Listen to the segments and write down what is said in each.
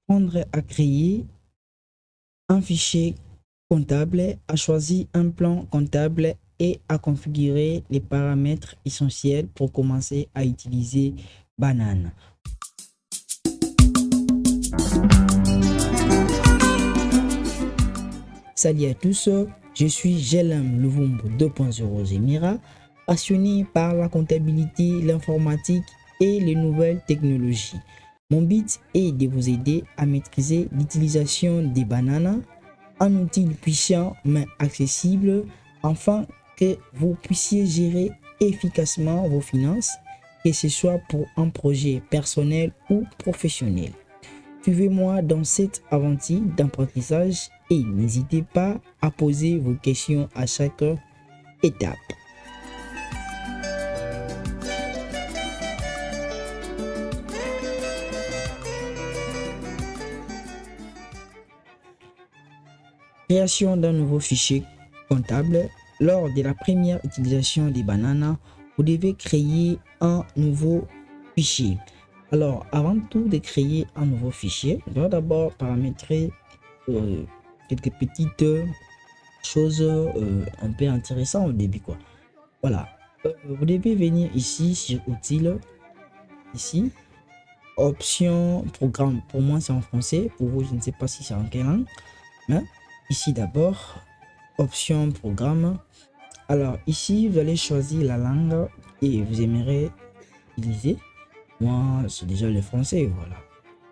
apprendre à créer un fichier comptable, à choisir un plan comptable et à configurer les paramètres essentiels pour commencer à utiliser Banane. Salut à tous, je suis Gelem Luvumbu 2.0 Zemira, passionné par la comptabilité, l'informatique et les nouvelles technologies. Mon but est de vous aider à maîtriser l'utilisation des bananes, un outil puissant mais accessible, afin que vous puissiez gérer efficacement vos finances, que ce soit pour un projet personnel ou professionnel. Suivez-moi dans cette aventure d'apprentissage et n'hésitez pas à poser vos questions à chaque étape. Création d'un nouveau fichier comptable. Lors de la première utilisation des bananes, vous devez créer un nouveau fichier. Alors, avant tout de créer un nouveau fichier, on doit d'abord paramétrer quelques petites choses un peu intéressantes au début, quoi. Voilà. Vous devez venir ici sur outils, ici, option programme. Pour moi, c'est en français. Pour vous, je ne sais pas si c'est en quelle langue. Mais ici d'abord, option programme. Alors ici, vous allez choisir la langue et vous aimerez utiliser. Moi, c'est déjà le français, voilà.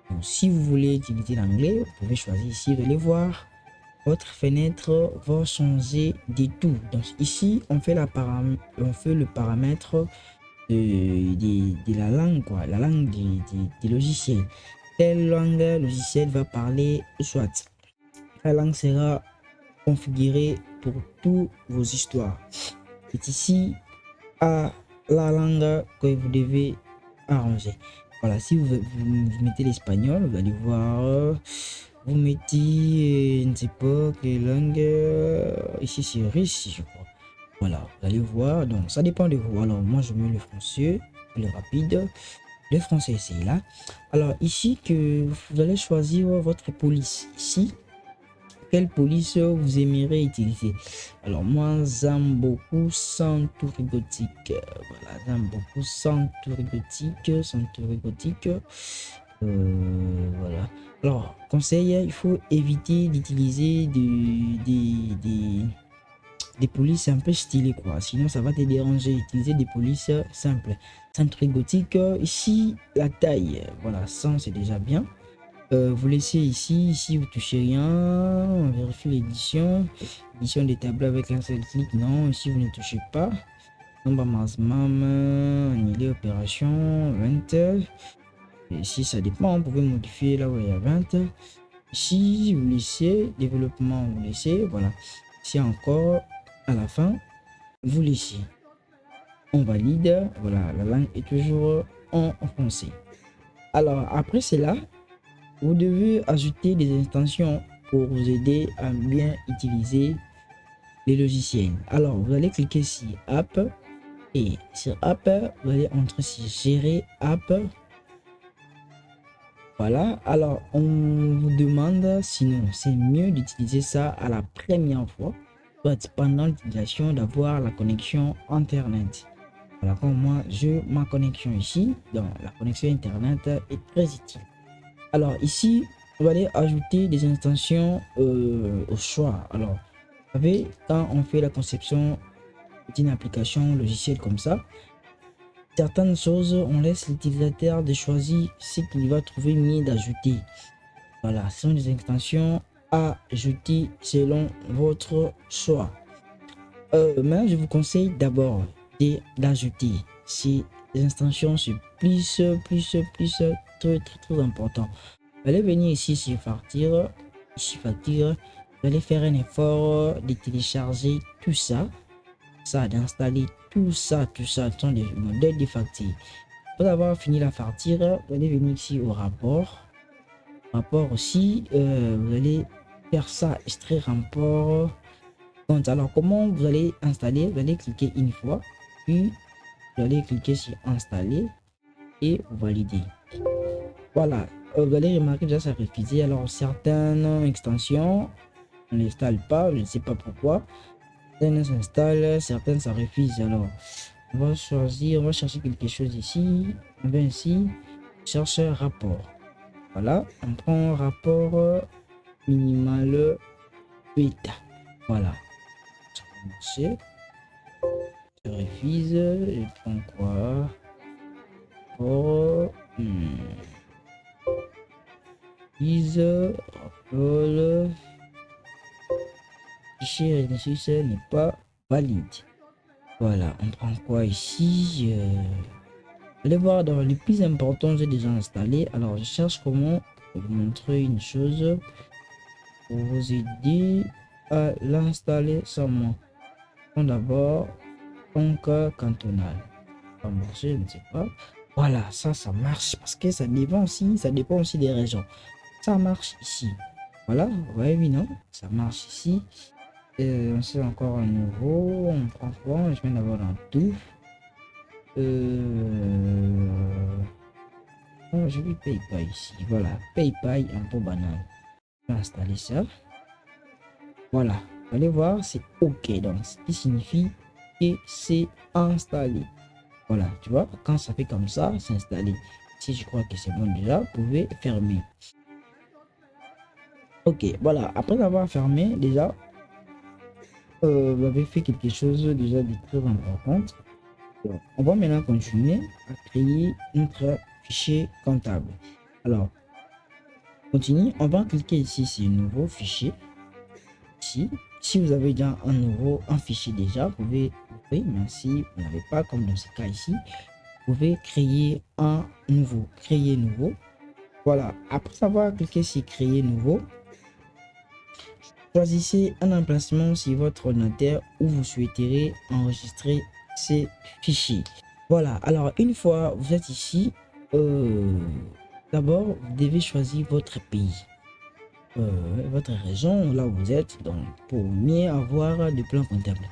Donc, si vous voulez utiliser l'anglais, vous pouvez choisir ici. Vous allez voir, votre fenêtre va changer de tout. Donc ici, on fait le paramètre de la langue, quoi, la langue du logiciel. Quelle langue logiciel va parler, soit la langue sera configurée pour toutes vos histoires. C'est ici à la langue que vous devez arranger. Voilà, si vous mettez l'espagnol, vous allez voir, vous mettez, je ne sais pas quelle langue, ici c'est russe, je crois. Voilà, vous allez voir, donc ça dépend de vous. Alors moi je mets le français, le rapide. Le français c'est là. Alors ici que vous allez choisir votre police. Ici, quelle police vous aimeriez utiliser? Alors moi j'aime beaucoup Century Gothic. Voilà, j'aime beaucoup Century Gothic. Voilà. Alors conseil, il faut éviter d'utiliser des polices un peu stylées, quoi, sinon ça va te déranger. Utiliser des polices simples. Century Gothic, ici la taille, voilà, 100 c'est déjà bien. Vous laissez ici vous touchez rien, on vérifie l'édition des tableaux avec un seul clic. Non, ici vous ne touchez pas. Nombre maximum, annuler opération 20. Ici ça dépend, vous pouvez modifier là où il y a 20. Ici vous laissez développement, vous laissez, voilà. Ici encore à la fin vous laissez, on valide. Voilà, la langue est toujours en français. Alors après cela, vous devez ajouter des extensions pour vous aider à bien utiliser les logiciels. Alors, vous allez cliquer sur App et sur App, vous allez entrer sur Gérer App. Voilà. Alors, on vous demande sinon c'est mieux d'utiliser ça à la première fois, soit pendant l'utilisation, d'avoir la connexion Internet. Voilà, comme moi, j'ai ma connexion ici. Donc, la connexion Internet est très utile. Alors ici, vous allez ajouter des extensions au choix. Alors, vous savez, quand on fait la conception d'une application logicielle comme ça, certaines choses, on laisse l'utilisateur de choisir ce qu'il va trouver mieux d'ajouter. Voilà, ce sont des extensions à ajouter selon votre choix. Mais je vous conseille d'abord d'ajouter ces extensions. C'est plus très important. Vous allez venir ici sur facture, vous allez faire un effort de télécharger tout ça, d'installer tout ça, ce sont des modèles de facture. Après avoir fini la facture, vous allez venir ici au rapport aussi, vous allez faire ça, extraire rapport. Donc alors comment vous allez installer? Vous allez cliquer une fois, puis vous allez cliquer sur installer et valider. Voilà, vous allez remarquer déjà ça refusé. Alors certaines extensions on ne l'installe pas, je ne sais pas pourquoi. Certaines s'installent, certaines ça refuse. Alors on va choisir, on va chercher quelque chose ici. On vient ici, cherche un rapport. Voilà, on prend un rapport minimal bêta. Voilà, ça va marcher. Je refuse, je prends quoi? Oh, upload, fichier Renessus n'est pas valide. Voilà, on prend quoi ici? Allez voir dans les plus importants, j'ai déjà installé. Alors, je cherche comment vous montrer une chose pour vous aider à l'installer sans moi. D'abord, ton cas cantonal. Ça va marcher, je ne sais pas. Voilà, ça marche parce que ça dépend aussi des régions. Ça marche ici. Voilà, vous voyez, oui, non? Ça marche ici. On sait encore un nouveau. On prend quoi? Je viens d'avoir un tout. Oh, je vais PayPal ici. Voilà, PayPal impôt banal. Je vais installer ça. Voilà, vous allez voir, c'est OK. Donc, ce qui signifie que c'est installé. Voilà, tu vois, quand ça fait comme ça, c'est installé. Si je crois que c'est bon déjà, vous pouvez fermer. OK, voilà, après avoir fermé, déjà, vous avez fait quelque chose déjà de très important. Alors, on va maintenant continuer à créer notre fichier comptable. Alors, continue, on va cliquer ici sur nouveau fichier. Ici, si vous avez déjà un fichier déjà, vous pouvez ouvrir, mais si vous n'avez pas, comme dans ce cas ici, vous pouvez créer un nouveau, créer nouveau. Voilà, après avoir cliqué sur créer nouveau, choisissez un emplacement sur votre ordinateur où vous souhaiterez enregistrer ces fichiers. Voilà, alors une fois vous êtes ici, d'abord vous devez choisir votre pays, votre région, là où vous êtes, donc pour mieux avoir des plans comptables.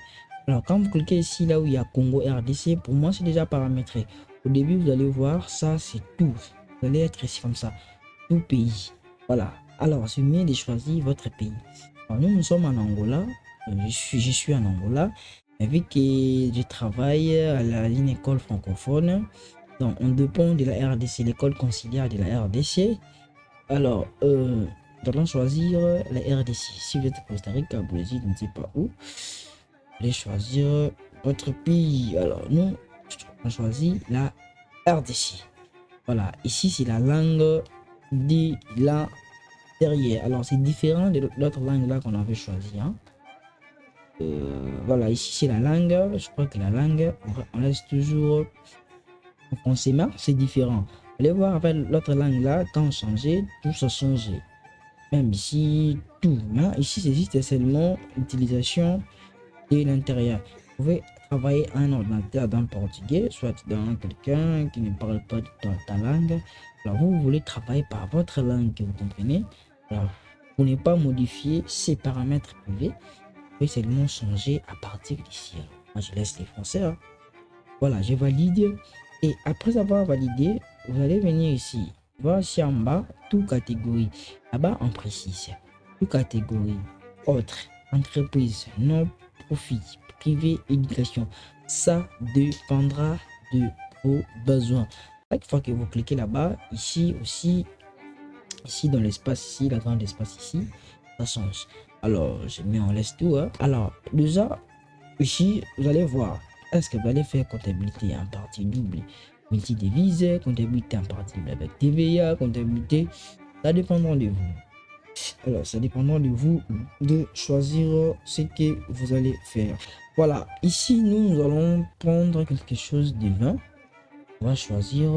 Alors quand vous cliquez ici, là où il y a Congo RDC, pour moi c'est déjà paramétré. Au début vous allez voir, ça c'est tout. Vous allez être ici comme ça, tout pays. Voilà, alors c'est mieux de choisir votre pays. Alors, nous sommes en Angola, je suis en Angola. Vu que je travaille à une école francophone, donc on dépend de la RDC, l'école conciliaire de la RDC. Alors, nous allons choisir la RDC. Si vous êtes au Costa Rica, Brésil, je ne sais pas où, vous allez choisir votre pays. Alors, nous, on choisit la RDC. Voilà, ici c'est la langue de la derrière. Alors, c'est différent de l'autre langue là qu'on avait choisi. Hein. Voilà, ici c'est la langue. Je crois que la langue, on laisse toujours en français, mais c'est différent. Allez voir avec l'autre langue là, quand on changeait, tout ça changeait. Même ici, tout. Mais ici, c'est juste seulement l'utilisation de l'intérieur. Vous pouvez travailler un ordinateur dans le portugais, soit dans quelqu'un qui ne parle pas ta langue. Alors, vous voulez travailler par votre langue, vous comprenez? Alors, pour ne pas modifier ces paramètres privés, vous pouvez seulement changer à partir d'ici. Moi, je laisse les français. Hein. Voilà, je valide. Et après avoir validé, vous allez venir ici. Voici en bas, toute catégorie. Là-bas, on précise. Toute catégorie. Autre, entreprise, non profit, privé, éducation. Ça dépendra de vos besoins. Chaque fois que vous cliquez là-bas, ici aussi, ici dans l'espace ici, la grande espace ici, ça change. Alors, je mets en laisse tout. Hein. Alors, déjà, ici, vous allez voir. Est-ce que vous allez faire comptabilité en partie double, multi-devise, comptabilité en partie double avec TVA, comptabilité, ça dépendra de vous. Alors, ça dépendra de vous de choisir ce que vous allez faire. Voilà, ici, nous allons prendre quelque chose de 20. On va choisir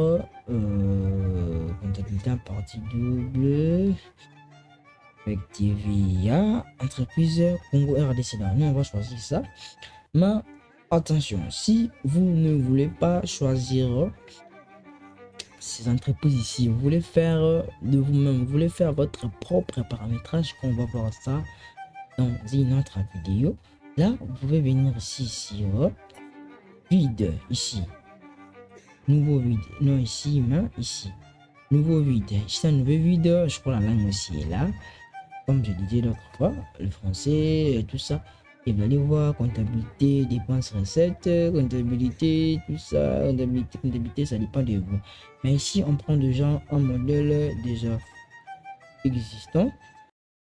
comptabilité en partie double avec TVA, entreprise Congo RDC. Nous, on va choisir ça. Mais attention, si vous ne voulez pas choisir ces entreprises ici, vous voulez faire de vous-même, vous voulez faire votre propre paramétrage, qu'on va voir ça dans une autre vidéo. Là, vous pouvez venir ici sur vide, ici, nouveau vide, non ici, mais ici. nouveau vide. Ici, un nouveau vide, je crois la langue aussi est là. Comme je disais l'autre fois, le français, tout ça. Et vous allez voir comptabilité, dépenses, recettes, comptabilité, tout ça, comptabilité, ça dépend de vous. Mais ici, on prend déjà un modèle déjà existant.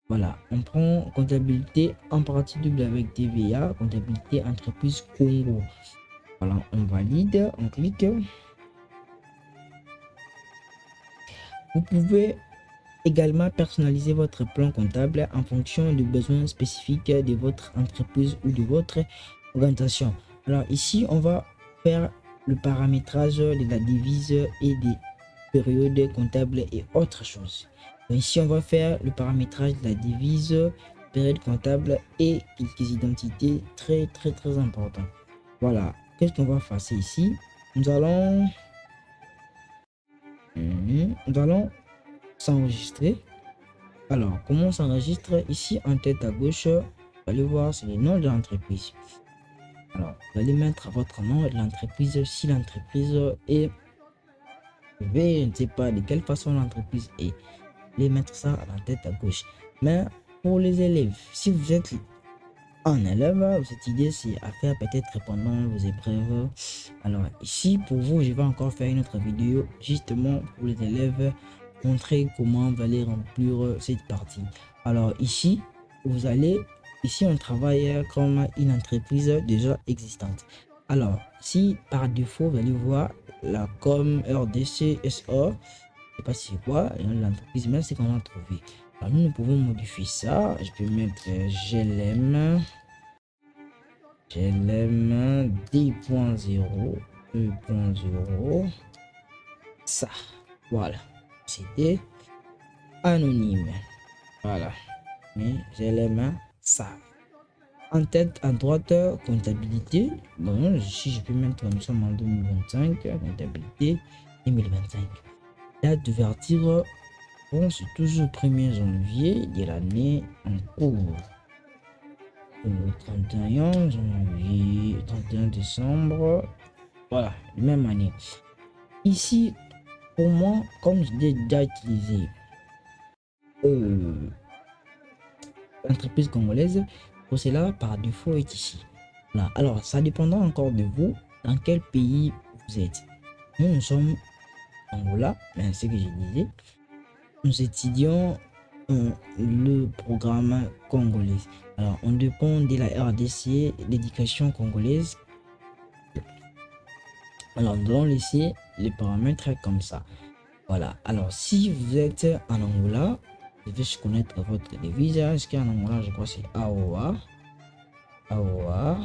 Voilà, on prend comptabilité en partie double avec TVA, comptabilité entreprise Congo. Voilà, on valide, on clique. Vous pouvez également personnaliser votre plan comptable en fonction des besoins spécifiques de votre entreprise ou de votre organisation. Alors ici, on va faire le paramétrage de la devise et des périodes comptables et autres choses. Donc ici, on va faire le paramétrage de la devise, période comptable et quelques identités très importantes. Voilà, qu'est-ce qu'on va faire ici? Nous allons s'enregistrer. Alors, comment on s'enregistre? Ici, en tête à gauche, vous allez voir, c'est le nom de l'entreprise. Alors, vous allez mettre votre nom de l'entreprise, si l'entreprise est, je ne sais pas de quelle façon l'entreprise est. Vous allez mettre ça à la tête à gauche. Mais pour les élèves, si vous êtes un élève, cette idée c'est à faire peut-être pendant vos épreuves. Alors ici, pour vous, je vais encore faire une autre vidéo justement pour les élèves, montrer comment vous allez remplir cette partie. Alors ici, ici on travaille comme une entreprise déjà existante. Alors si par défaut vous allez voir la com RDC SA, je sais pas c'est quoi l'entreprise, mais c'est qu'on va trouver. Alors nous pouvons modifier ça. Je peux mettre GLM 10.0 2.0, ça, voilà, c'était anonyme, voilà, mais GLM ça. En tête à droite, comptabilité. Bon, si je peux mettre, nous sommes en 2025, comptabilité 2025. Date d'ouverture, bon, c'est toujours 1er janvier de l'année en cours. 31 janvier, 31 décembre, voilà, même année. Ici, pour moi, comme je l'ai déjà utilisé l'entreprise congolaise, pour cela, par défaut, est ici. Voilà. Alors, ça dépendra encore de vous, dans quel pays vous êtes. Nous sommes en Angola, mais c'est ce que je disais. Nous étudions le programme congolais. Alors, on dépend de la RDC, l'éducation congolaise. Alors, nous allons laisser les paramètres comme ça. Voilà. Alors, si vous êtes en Angola, je vais connaître votre devise. Est-ce qu'en Angola, je crois que c'est AOA. AOA.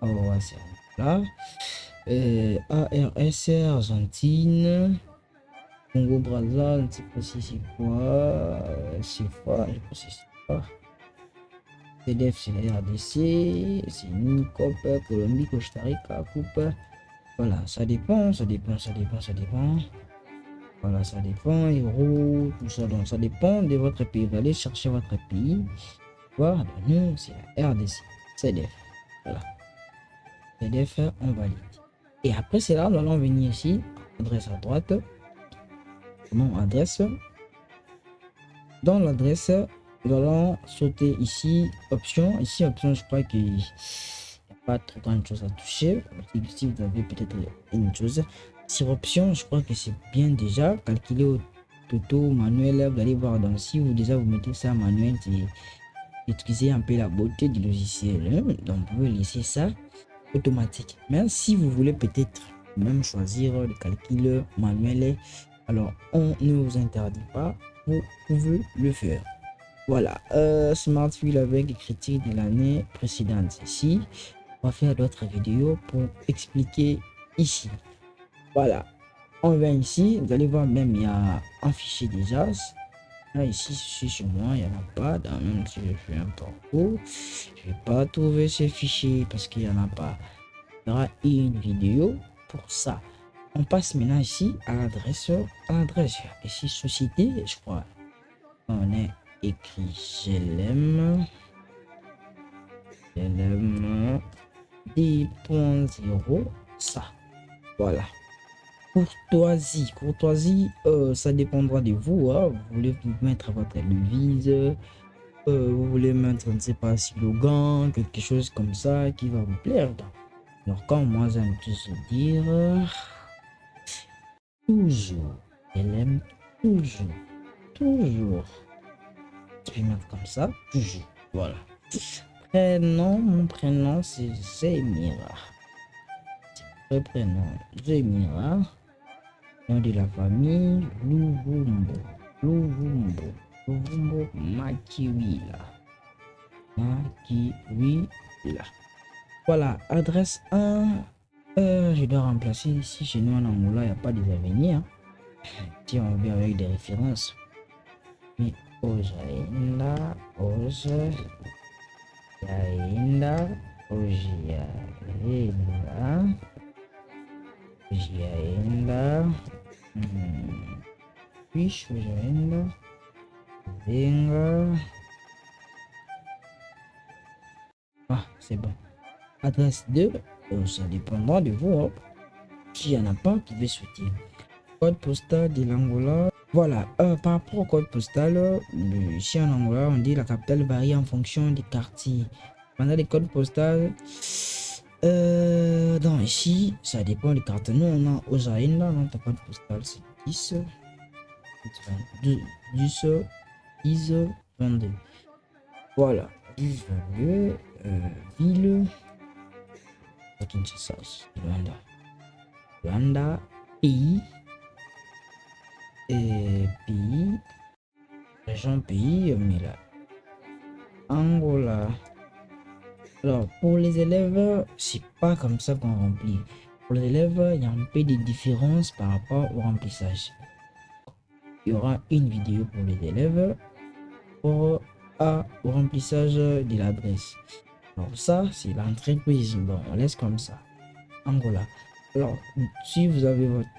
AOA, c'est Angola. ARS, Argentine. Congo, Brazza, je ne sais pas si c'est quoi. C'est quoi, je pense que c'est quoi. CDF, c'est la RDC. C'est NICOP, Colombie, Costa Rica, Coupe. Voilà, ça dépend. Voilà, ça dépend, euro, tout ça. Donc, ça dépend de votre pays. Vous allez chercher votre pays. Voilà, nous, c'est la RDC, CDF. Voilà, CDF, on valide. Et après, c'est là, nous allons venir ici, adresse à droite. Mon adresse. Dans l'adresse, nous allons sauter ici, option. Ici, option, je crois qu'il n'y a pas trop grande chose à toucher. Si vous avez peut-être une chose. Sur option, je crois que c'est bien déjà calculé au toto manuel. Vous allez voir, donc si vous déjà vous mettez ça manuel, c'est utiliser un peu la beauté du logiciel. Donc vous pouvez laisser ça automatique. Mais si vous voulez peut-être même choisir le calcul manuel, alors on ne vous interdit pas, vous pouvez le faire. Voilà, Smart Wheel avec les critiques de l'année précédente ici. On va faire d'autres vidéos pour expliquer ici. Voilà, on vient ici, vous allez voir, même il y a un fichier déjà. Là ici, je suis sur moi, il n'y en a pas. Même si je fais un parcours, je vais pas trouver ce fichier parce qu'il n'y en a pas. Il y aura une vidéo pour ça. On passe maintenant ici à l'adresse. Ici, société, je crois. On est écrit GLM 10.0, ça. Voilà. Courtoisie, ça dépendra de vous, hein. Vous voulez mettre votre devise, vous voulez mettre, je ne sais pas, slogan, quelque chose comme ça qui va vous plaire. Alors, comme moi, j'aime toujours dire, toujours, elle aime toujours, toujours. Tu peux mettre comme ça, toujours, voilà. Mon prénom, c'est Zemira. Le prénom, Zemira. Nom de la famille, Luvumbo. Luvumbo Makiwila. Voilà, adresse 1. Je dois remplacer ici chez nous en Angola, il n'y a pas des avenirs. Hein. Si on vient avec des références. Mais Ojainda, puis Ojainda, Venga. Ah, c'est bon. Adresse 2, ça dépendra de vous. Hein. S'il n'y en a pas, vous pouvez sauter. Code postal de l'Angola. Voilà, par rapport au code postal, ici en Angola, on dit la capitale varie en fonction des quartiers. Pendant les codes postaux, ici, ça dépend des quartiers. Nous, on a Ojaïna, notre code postal, c'est 10, 22. Voilà, 10, 22, ville, Luanda, pays, région pays, mais là, Angola. Alors, pour les élèves, c'est pas comme ça qu'on remplit. Pour les élèves, il y a un peu de différence par rapport au remplissage. Il y aura une vidéo pour les élèves au remplissage de l'adresse. Alors ça, c'est l'entreprise. Bon, on laisse comme ça. Angola. Alors, si vous avez votre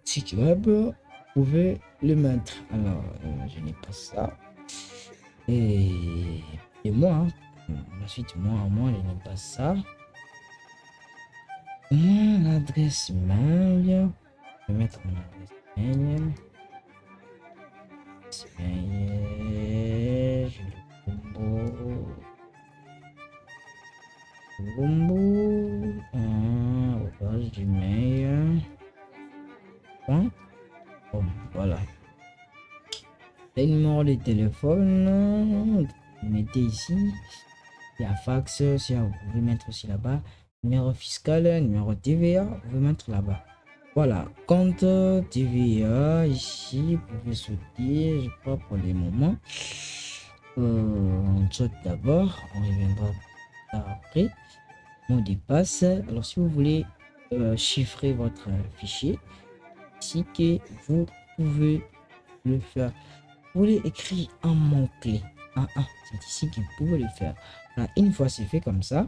site web, vous pouvez le mettre. Alors, je n'ai pas ça. Et moi, hein. Ensuite, moi, je n'ai pas ça. L'adresse mail. Je vais mettre mon adresse mail. Du mail. Bon, voilà. Le numéro de téléphone, vous mettez ici. Il y a fax, si vous pouvez mettre aussi là-bas. Numéro fiscal, numéro TVA, vous pouvez mettre là-bas. Voilà, compte TVA, ici, vous pouvez sauter, je crois pour les moments. On saute d'abord, on reviendra après. Mot de passe. Alors, si vous voulez chiffrer votre fichier, ici que vous pouvez le faire. Vous voulez écrire un mot-clé. C'est ici que vous pouvez le faire. Voilà, une fois c'est fait comme ça,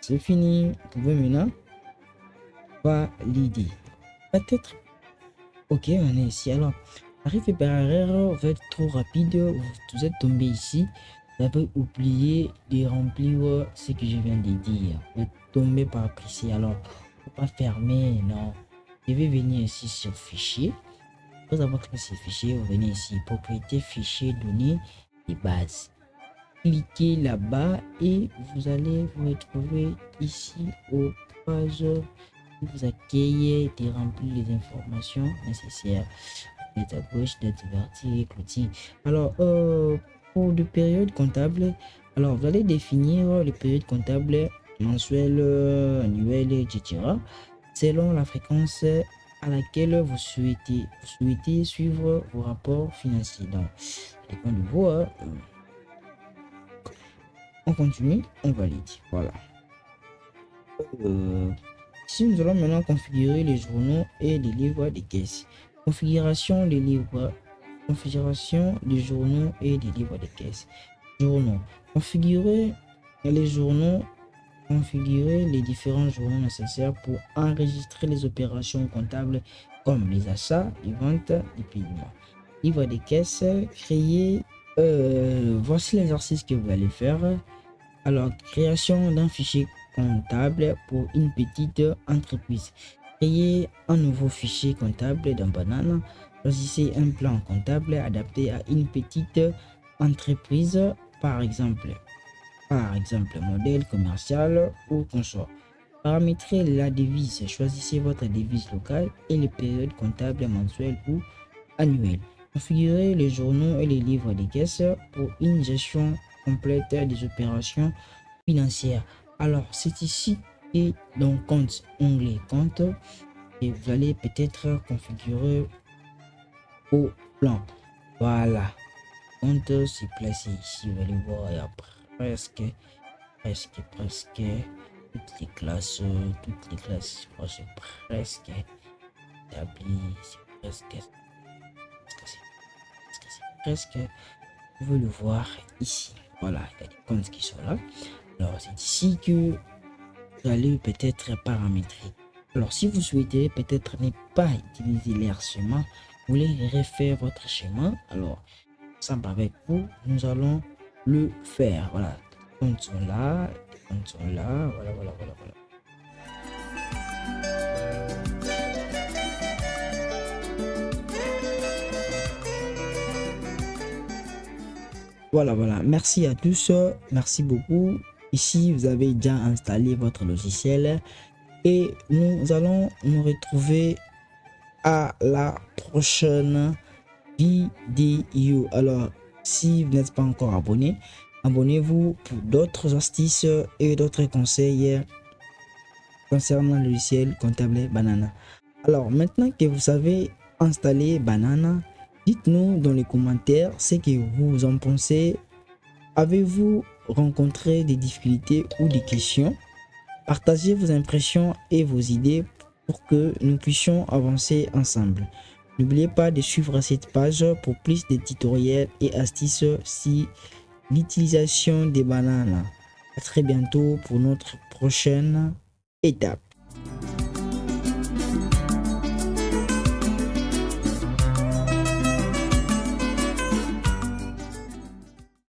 c'est fini. Vous pouvez maintenant valider. Peut-être. Ok, on est ici. Alors, arrivé par erreur, vous êtes trop rapide, vous êtes tombé ici. Vous avez oublié de remplir ce que je viens de dire. Vous êtes tombé par ici. Alors, faut pas fermer, non. Je vais venir ici sur fichier. Après avoir créé ce fichier, vous venez ici, propriété fichier données et bases. Cliquez là-bas et vous allez vous retrouver ici aux pages qui vous accueillent de remplir les informations nécessaires. Date à gauche, date verticale, clôture. Alors, pour les périodes comptables, alors vous allez définir les périodes comptables mensuelles, annuelles, etc. selon la fréquence à laquelle vous souhaitez suivre vos rapports financiers. Donc, ça dépend de vous. On continue, on valide. Voilà. Ici, nous allons maintenant configurer les journaux et les livres de caisse. Configuration des livres. Configuration des journaux et des livres de caisse. Journaux. Configurer les journaux. Configurer les différents journaux nécessaires pour enregistrer les opérations comptables comme les achats, les ventes, les paiements. Livre de caisse. Créer. Voici l'exercice que vous allez faire. Alors, création d'un fichier comptable pour une petite entreprise. Créez un nouveau fichier comptable dans Banana. Choisissez un plan comptable adapté à une petite entreprise, par exemple modèle commercial ou consort. Paramétrez la devise. Choisissez votre devise locale et les périodes comptables mensuelles ou annuelles. Configurez les journaux et les livres de caisse pour une gestion complète des opérations financières. Alors, c'est ici et dans compte, onglet compte, et vous allez peut-être configurer au plan. Voilà, compte c'est placé ici. Vous allez voir, il y a presque toutes les classes, c'est presque établi, presque, vous pouvez le voir ici. Voilà, il y a des comptes qui sont là. Alors, c'est ici que vous allez peut-être paramétrer. Alors, si vous souhaitez peut-être ne pas utiliser l'air schéma, vous voulez refaire votre schéma, alors, ensemble avec vous, nous allons le faire. Voilà, les comptes sont là, les comptes sont là, voilà. Voilà. Merci à tous. Merci beaucoup. Ici, vous avez déjà installé votre logiciel et nous allons nous retrouver à la prochaine vidéo. Alors, si vous n'êtes pas encore abonné, abonnez-vous pour d'autres astuces et d'autres conseils concernant le logiciel comptable Banana. Alors, maintenant que vous savez installer Banana, dites-nous dans les commentaires ce que vous en pensez. Avez-vous rencontré des difficultés ou des questions? Partagez vos impressions et vos idées pour que nous puissions avancer ensemble. N'oubliez pas de suivre cette page pour plus de tutoriels et astuces sur l'utilisation des bananes. À très bientôt pour notre prochaine étape.